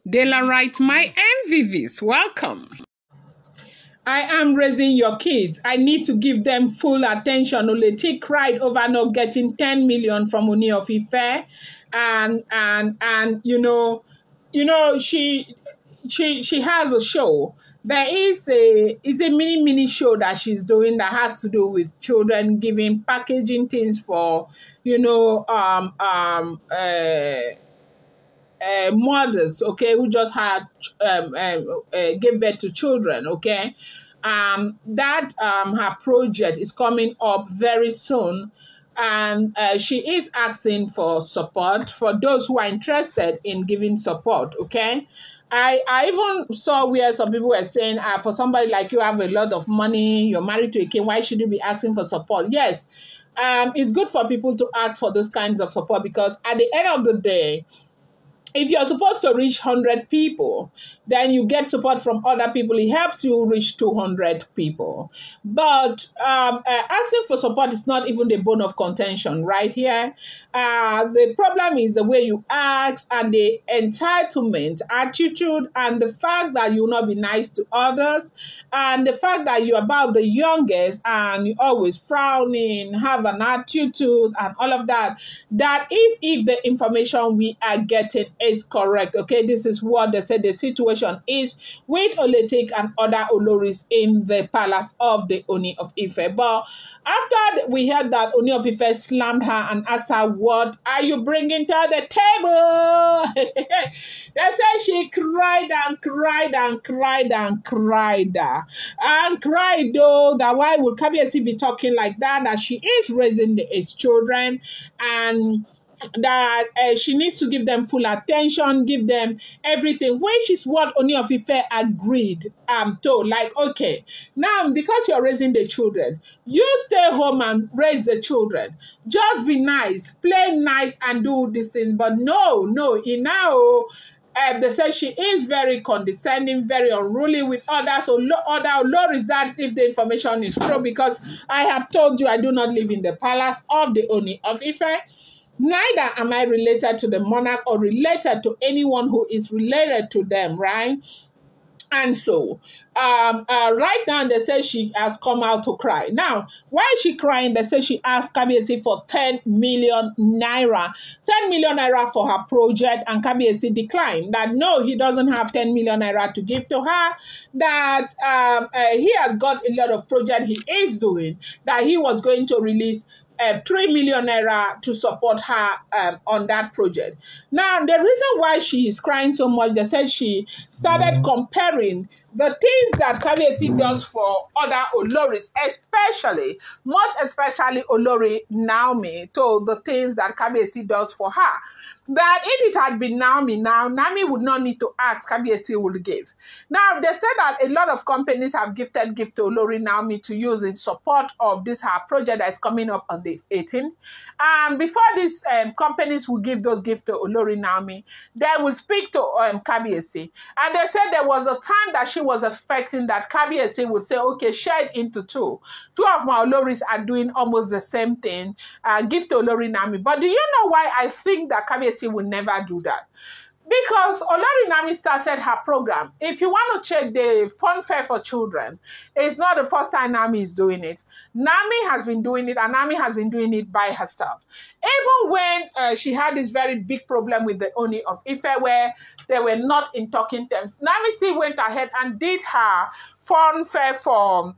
Daylight, my MVVs, welcome. I am raising your kids. I need to give them full attention. Oleti cried over not getting 10 million from Ooni of Ife, and she has a show. There is a mini show that she's doing that has to do with children, giving packaging things for mothers, okay, who just had gave birth to children, okay. That her project is coming up very soon, and she is asking for support for those who are interested in giving support, okay. I even saw where some people were saying, for somebody like you have a lot of money, you're married to a king, why should you be asking for support? Yes, it's good for people to ask for those kinds of support, because at the end of the day, if you're supposed to reach 100 people, then you get support from other people. It helps you reach 200 people. But asking for support is not even the bone of contention right here. The problem is the way you ask, and the entitlement attitude, and the fact that you will not be nice to others, and the fact that you're about the youngest and you're always frowning, have an attitude, and all of that. That is if the information we are getting is correct. Okay, this is what they said the situation is with Oletik and other Oloris in the palace of the Ooni of Ife. But after we heard that Ooni of Ife slammed her and asked her, what are you bringing to the table? They said she cried and cried and cried and cried and cried, though, that why would Kabiyesi be talking like that, that she is raising his children, and that she needs to give them full attention, give them everything, which is what Ooni of Ife agreed to. Like, okay, now because you're raising the children, you stay home and raise the children. Just be nice, play nice, and do these things. But no, now they say she is very condescending, very unruly with others. So other Loris, that if the information is true, because I have told you I do not live in the palace of the Ooni of Ife. Neither am I related to the monarch or related to anyone who is related to them, right? And so, right now, they say she has come out to cry. Now, why is she crying? They say she asked Kabiyesi for 10 million naira. 10 million naira for her project, and Kabiyesi declined. That no, he doesn't have 10 million naira to give to her. That he has got a lot of project he is doing, that he was going to release 3 million naira to support her on that project. Now, the reason why she is crying so much, they said she started comparing the things that Kabiyesi does for other Oloris, most especially Olori Naomi, to the things that Kabiyesi does for her. That if it had been Naomi now, Naomi would not need to ask, Kabiyesi would give. Now, they said that a lot of companies have gifted gift to Olori Naomi to use in support of this her project that is coming up on the 18th. And before these companies will give those gifts to Olori Naomi, they will speak to Kabiyesi. And they said there was a time that she was expecting that Kabiyesi would say, okay, share it into two. Two of my Oloris are doing almost the same thing, give to Olori Naomi. But do you know why I think that Kabiyesi will never do that? Because Olori Naomi started her program. If you want to check the fun fair for children, it's not the first time Naomi is doing it. Naomi has been doing it, and Naomi has been doing it by herself. Even when she had this very big problem with the Ooni of Ife, where they were not in talking terms, Naomi still went ahead and did her fun fair for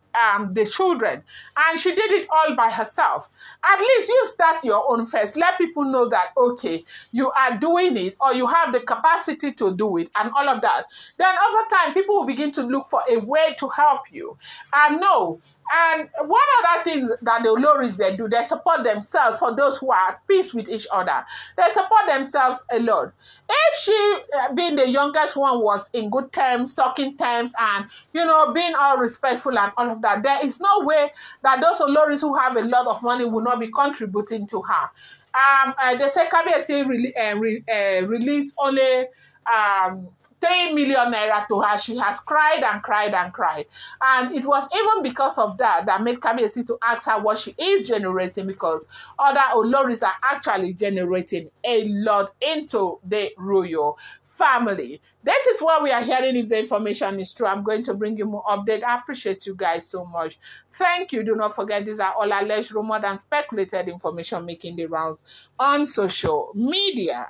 the children. And she did it all by herself. At least you start your own first. Let people know that, okay, you are doing it, or you have the capacity to do it, and all of that. Then over time, people will begin to look for a way to help you. And no. And one other thing that the Oloris they do, they support themselves for those who are at peace with each other. They support themselves a lot. If she, being the youngest one, was in good terms, talking terms, and, being all respectful and all of that, there is no way that those Oloris who have a lot of money will not be contributing to her. They say Kabiyesi released only 3 million naira to her. She has cried and cried and cried. And it was even because of that that made Kabiyesi to ask her what she is generating, because other Oloris are actually generating a lot into the royal family. This is what we are hearing. If the information is true, I'm going to bring you more update. I appreciate you guys so much. Thank you. Do not forget, these are all alleged, rumored, and speculated information making the rounds on social media.